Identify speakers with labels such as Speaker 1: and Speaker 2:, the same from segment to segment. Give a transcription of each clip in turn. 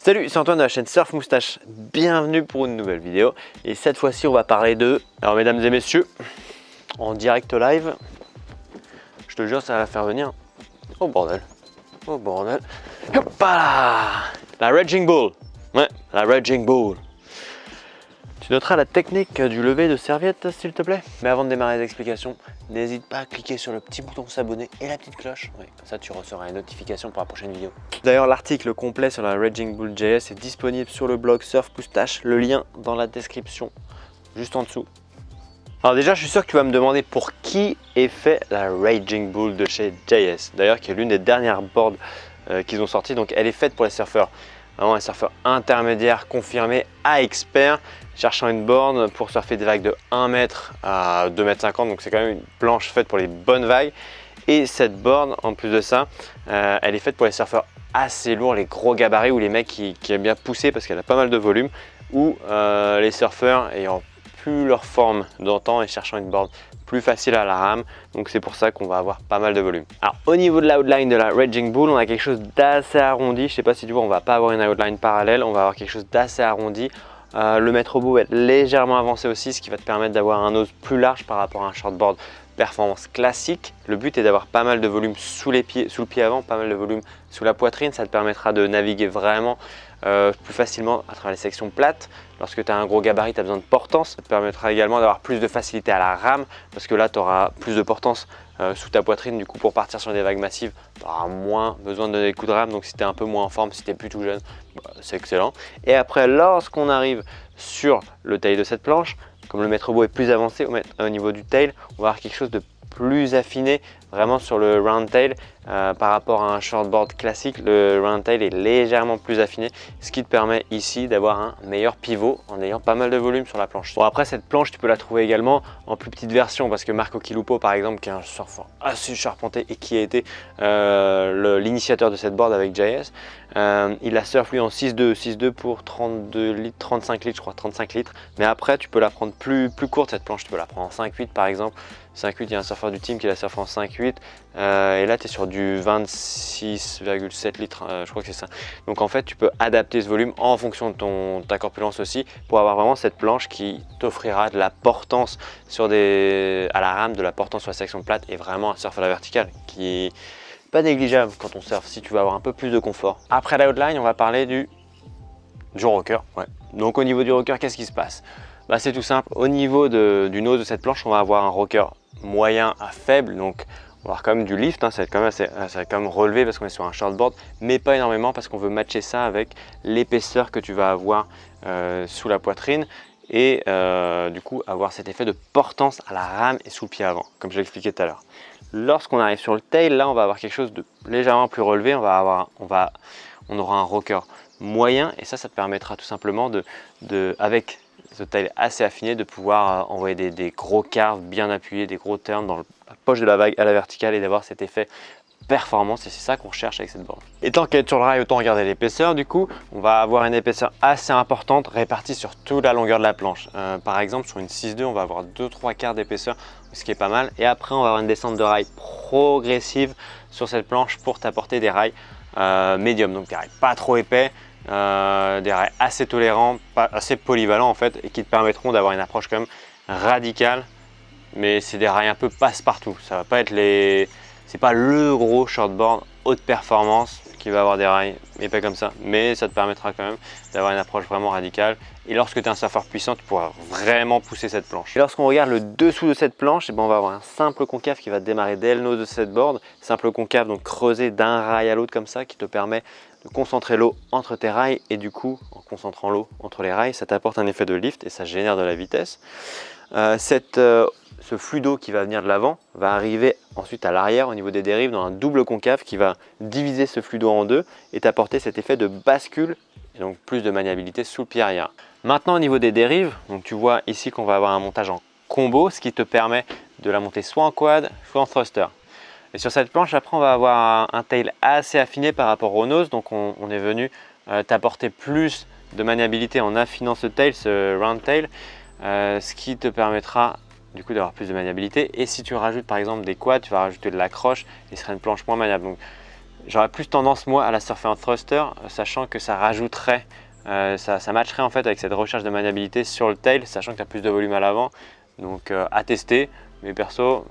Speaker 1: Salut, c'est Antoine de la chaîne Surf Moustache, bienvenue pour une nouvelle vidéo. Et cette fois-ci on va parler de... Alors mesdames et messieurs, en direct live, je te jure ça va la faire venir. Oh bordel, oh bordel. Hop là, la Raging Bull, ouais, la Raging Bull. Tu noteras la technique du lever de serviette s'il te plaît. Mais avant de démarrer les explications, n'hésite pas à cliquer sur le petit bouton s'abonner et la petite cloche. Oui, comme ça tu recevras une notification pour la prochaine vidéo. D'ailleurs l'article complet sur la Raging Bull JS est disponible sur le blog Surf Moustache. Le lien dans la description, juste en dessous. Alors déjà je suis sûr que tu vas me demander pour qui est fait la Raging Bull de chez JS. D'ailleurs qui est l'une des dernières boards qu'ils ont sorties. Donc elle est faite pour les surfeurs. Vraiment un surfeur intermédiaire confirmé à expert, cherchant une borne pour surfer des vagues de 1 mètre à 2,50 m. Donc c'est quand même une planche faite pour les bonnes vagues. Et cette borne, en plus de ça, elle est faite pour les surfeurs assez lourds, les gros gabarits ou les mecs qui aiment bien pousser parce qu'elle a pas mal de volume, ou les surfeurs ayant plus leur forme d'antan et cherchant une borne plus facile à la rame. Donc c'est pour ça qu'on va avoir pas mal de volume. Alors au niveau de l'outline de la Raging Bull, on a quelque chose d'assez arrondi. Je sais pas si tu vois, on va pas avoir une outline parallèle, on va avoir quelque chose d'assez arrondi. Le maître bout va être légèrement avancé aussi, ce qui va te permettre d'avoir un nose plus large par rapport à un shortboard performance classique. Le but est d'avoir pas mal de volume sous les pieds, sous le pied avant, pas mal de volume sous la poitrine. Ça te permettra de naviguer vraiment plus facilement à travers les sections plates. Lorsque tu as un gros gabarit, tu as besoin de portance. Ça te permettra également d'avoir plus de facilité à la rame parce que là, tu auras plus de portance sous ta poitrine. Du coup, pour partir sur des vagues massives, tu auras moins besoin de donner des coups de rame. Donc, si tu es un peu moins en forme, si tu es plus tout jeune, bah, c'est excellent. Et après, lorsqu'on arrive sur le tail de cette planche, comme le maître bout est plus avancé au niveau du tail, on va avoir quelque chose de plus affiné vraiment sur le round tail par rapport à un shortboard classique. Le round tail est légèrement plus affiné, ce qui te permet ici d'avoir un meilleur pivot en ayant pas mal de volume sur la planche. Bon, après cette planche tu peux la trouver également en plus petite version parce que Marco Chilupo par exemple, qui est un surfeur assez charpenté et qui a été l'initiateur de cette board avec JS, il la surfe lui en 6.2 pour 32 litres, 35 litres je crois, 35 litres. Mais après tu peux la prendre plus courte cette planche, tu peux la prendre en 5.8 par exemple. 5.8, il y a un surfeur du team qui la surfe en 5.8 et là tu es sur du 26,7 litres, je crois que c'est ça. Donc en fait tu peux adapter ce volume en fonction de ta corpulence aussi pour avoir vraiment cette planche qui t'offrira de la portance à la rame, de la portance sur la section plate et vraiment un surf à la verticale qui est pas négligeable quand on surfe si tu veux avoir un peu plus de confort. Après la outline, on va parler du rocker. Ouais. Donc au niveau du rocker, qu'est-ce qui se passe? Bah, c'est tout simple, au niveau du nose de cette planche, on va avoir un rocker moyen à faible, donc on va avoir quand même du lift, hein, ça va quand même relevé parce qu'on est sur un shortboard, mais pas énormément parce qu'on veut matcher ça avec l'épaisseur que tu vas avoir sous la poitrine et du coup avoir cet effet de portance à la rame et sous le pied avant, comme je l'expliquais tout à l'heure. Lorsqu'on arrive sur le tail, là on va avoir quelque chose de légèrement plus relevé, on aura un rocker moyen et ça te permettra tout simplement avec ce tail assez affiné de pouvoir envoyer des gros carves bien appuyés, des gros turns dans la poche de la vague à la verticale et d'avoir cet effet performance, et c'est ça qu'on cherche avec cette board. Et tant qu'elle est sur le rail, autant regarder l'épaisseur. Du coup, on va avoir une épaisseur assez importante répartie sur toute la longueur de la planche. Par exemple, sur une 6.2, on va avoir 2-3 quarts d'épaisseur, ce qui est pas mal. Et après, on va avoir une descente de rail progressive sur cette planche pour t'apporter des rails médium, donc des rails pas trop épais. Des rails assez tolérants, assez polyvalents en fait, et qui te permettront d'avoir une approche quand même radicale, mais c'est des rails un peu passe-partout. Ça va pas être c'est pas le gros shortboard haute performance qui va avoir des rails épais comme ça, mais ça te permettra quand même d'avoir une approche vraiment radicale. Et lorsque tu es un surfeur puissant, tu pourras vraiment pousser cette planche. Et lorsqu'on regarde le dessous de cette planche, on va avoir un simple concave qui va démarrer dès le nose de cette board. Simple concave, donc creusé d'un rail à l'autre comme ça, qui te permet de concentrer l'eau entre tes rails et du coup, en concentrant l'eau entre les rails, ça t'apporte un effet de lift et ça génère de la vitesse. Ce flux d'eau qui va venir de l'avant va arriver ensuite à l'arrière au niveau des dérives dans un double concave qui va diviser ce flux d'eau en deux et t'apporter cet effet de bascule et donc plus de maniabilité sous le pied arrière. Maintenant au niveau des dérives, donc tu vois ici qu'on va avoir un montage en combo, ce qui te permet de la monter soit en quad, soit en thruster. Et sur cette planche, après, on va avoir un tail assez affiné par rapport au nose. Donc, on est venu t'apporter plus de maniabilité en affinant ce tail, ce round tail, ce qui te permettra du coup d'avoir plus de maniabilité. Et si tu rajoutes par exemple des quads, tu vas rajouter de l'accroche et ce sera une planche moins maniable. Donc, J'aurais plus tendance moi à la surfer en thruster, sachant que ça rajouterait, ça matcherait en fait avec cette recherche de maniabilité sur le tail, sachant que tu as plus de volume à l'avant. Donc à tester, mais perso,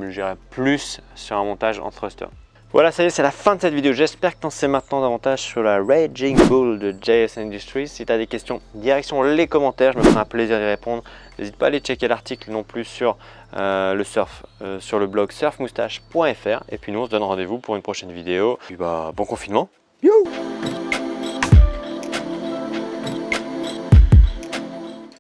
Speaker 1: j'irais plus sur un montage en thruster. Voilà, ça y est, c'est la fin de cette vidéo. J'espère que tu en sais maintenant davantage sur la Raging Bull de JS Industries. Si tu as des questions, direction les commentaires, je me ferai un plaisir d'y répondre. N'hésite pas à aller checker l'article non plus sur le surf, sur le blog surfmoustache.fr. Et puis nous, on se donne rendez-vous pour une prochaine vidéo. Puis bon confinement. Yo!